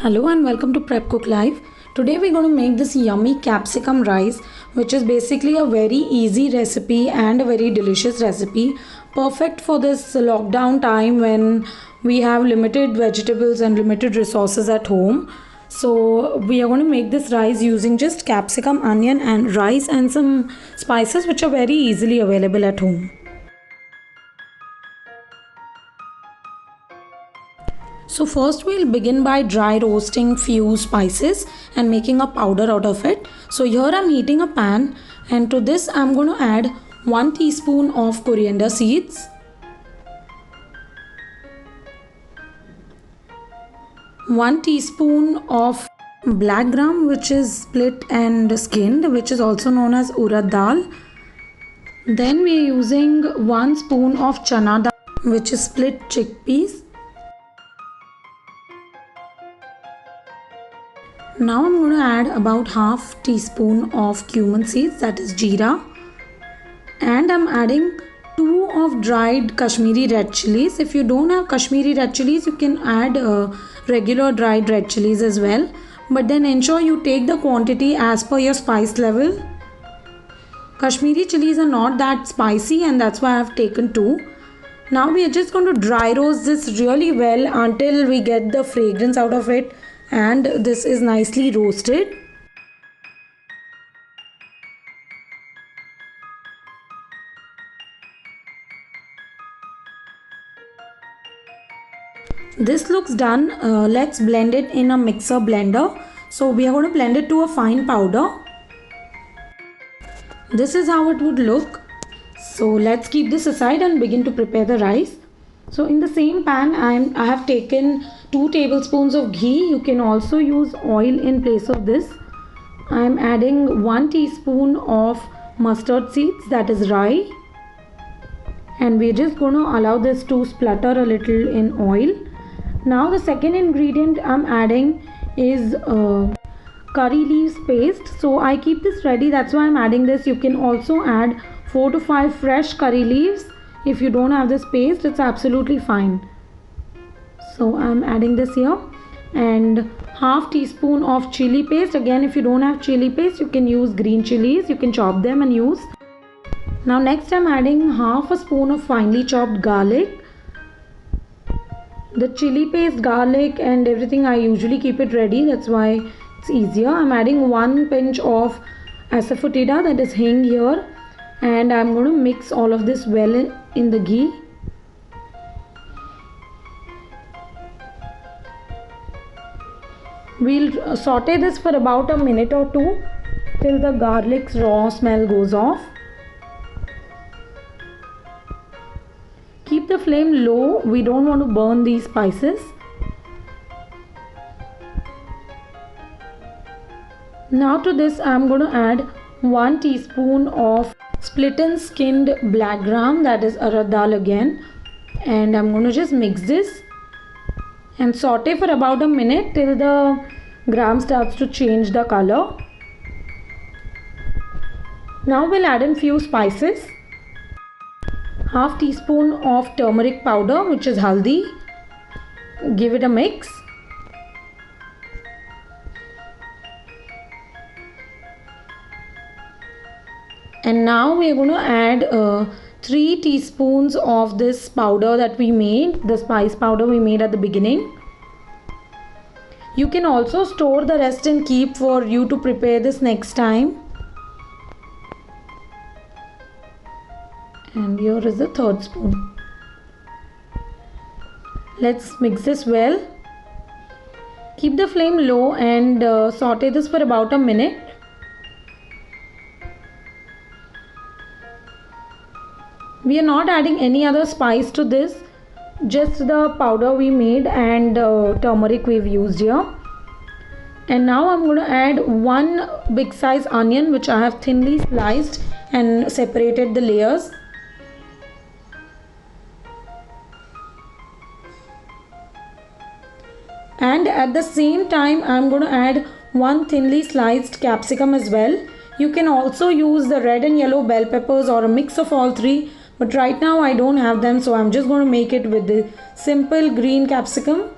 Hello and welcome to Prep Cook Live. Today we're going to make this yummy capsicum rice, which is basically a very easy recipe and a very delicious recipe, perfect for this lockdown time when we have limited vegetables and limited resources at home. So we are going to make this rice using just capsicum, onion and rice and some spices which are very easily available at home. So first we'll begin by dry roasting few spices and making a powder out of it. So here I'm heating a pan and to this I'm going to add 1 teaspoon of coriander seeds, 1 teaspoon of black gram which is split and skinned, which is also known as urad dal. Then we are using 1 spoon of chana dal which is split chickpeas. Now I'm going to add about half teaspoon of cumin seeds, that is jeera, and I'm adding 2 of dried Kashmiri red chilies. If you don't have Kashmiri red chilies, you can add regular dried red chilies as well, but then ensure you take the quantity as per your spice level. Kashmiri chilies are not that spicy and that's why I've taken 2. Now we are just going to dry roast this really well until we get the fragrance out of it and this is nicely roasted. This looks done. Let's blend it in a mixer blender. So we are going to blend it to a fine powder. This is how it would look. So let's keep this aside and begin to prepare the rice. So in the same pan I have taken 2 tablespoons of ghee. You can also use oil in place of this. I am adding 1 teaspoon of mustard seeds, that is rye, and we're just going to allow this to splutter a little in oil. Now the second ingredient I'm adding is curry leaves paste. So I keep this ready, that's why I'm adding this. You can also add 4 to 5 fresh curry leaves. If you don't have this paste, it's absolutely fine. So I'm adding this here, and half teaspoon of chili paste. Again, if you don't have chili paste, you can use green chilies. You can chop them and use. Now next I'm adding half a spoon of finely chopped garlic. The chili paste, garlic and everything, I usually keep it ready. That's why it's easier. I'm adding 1 pinch of asafoetida, that is hing here. And I'm going to mix all of this well in the ghee. We'll saute this for about a minute or 2 till the garlic's raw smell goes off. Keep the flame low, we don't want to burn these spices. Now to this I'm going to add 1 teaspoon of split and skinned black gram, that is urad dal again, and I'm going to just mix this and saute for about a minute till the gram starts to change the color. Now we'll add in few spices. Half teaspoon of turmeric powder, which is haldi. Give it a mix. And now we are going to add 3 teaspoons of this powder that we made, the spice powder we made at the beginning. You can also store the rest and keep for you to prepare this next time. And here is the 3rd spoon. Let's mix this well. Keep the flame low and saute this for about a minute. We are not adding any other spice to this, just the powder we made and turmeric we've used here. And now I'm going to add 1 big size onion which I have thinly sliced and separated the layers. And at the same time I'm going to add 1 thinly sliced capsicum as well. You can also use the red and yellow bell peppers or a mix of all 3. But right now I don't have them, so I'm just going to make it with the simple green capsicum.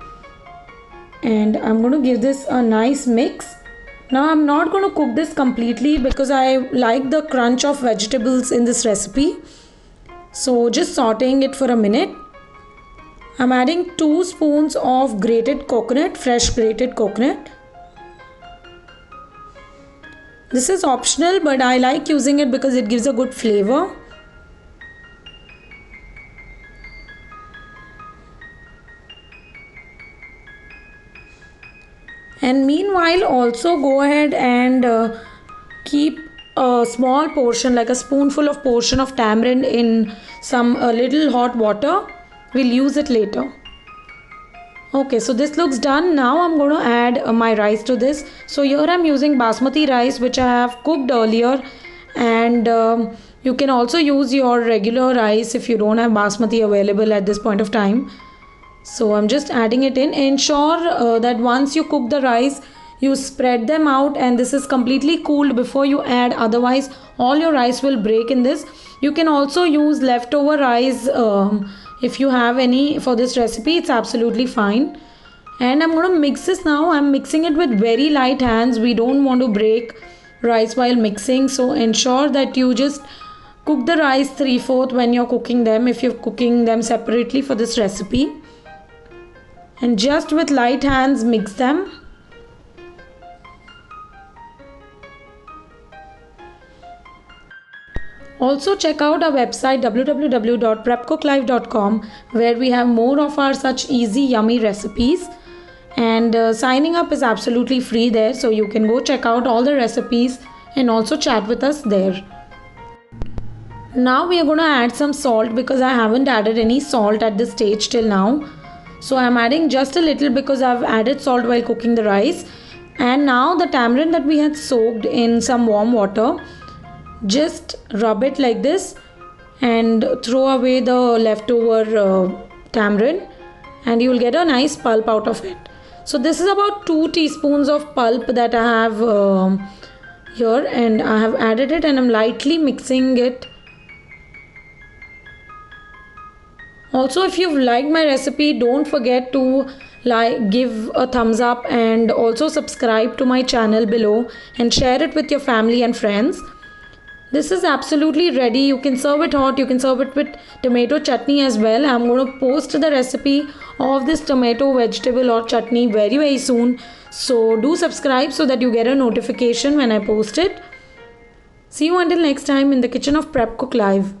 and I'm going to give this a nice mix. Now I'm not going to cook this completely because I like the crunch of vegetables in this recipe. So just sauteing it for a minute. I'm adding 2 spoons of grated coconut, fresh grated coconut. This is optional, but I like using it because it gives a good flavor. And meanwhile, also go ahead and keep a small portion, like a spoonful of portion of tamarind in some little hot water. We'll use it later. Okay, so this looks done. Now I'm going to add my rice to this. So here I'm using basmati rice, which I have cooked earlier, and you can also use your regular rice if you don't have basmati available at this point of time. So I'm just adding it in. Ensure that once you cook the rice, you spread them out, and this is completely cooled before you add, otherwise all your rice will break in this. You can also use leftover rice if you have any for this recipe. It's absolutely fine. And I'm going to mix this now. I'm mixing it with very light hands. We don't want to break rice while mixing, so ensure that you just cook the rice 3/4 when you're cooking them, if you're cooking them separately for this recipe. And just with light hands mix them. Also check out our website www.prepcooklive.com, where we have more of our such easy yummy recipes, and signing up is absolutely free there, so you can go check out all the recipes and also chat with us there. Now we are going to add some salt because I haven't added any salt at this stage till now. So I'm adding just a little because I've added salt while cooking the rice. And now the tamarind that we had soaked in some warm water, just rub it like this and throw away the leftover tamarind, and you will get a nice pulp out of it. So this is about 2 teaspoons of pulp that I have here, and I have added it and I'm lightly mixing it. Also, if you've liked my recipe, don't forget to give a thumbs up, and also subscribe to my channel below and share it with your family and friends. This is absolutely ready. You can serve it hot. You can serve it with tomato chutney as well. I'm going to post the recipe of this tomato vegetable or chutney very soon. So do subscribe so that you get a notification when I post it. See you until next time in the kitchen of Prep Cook Live.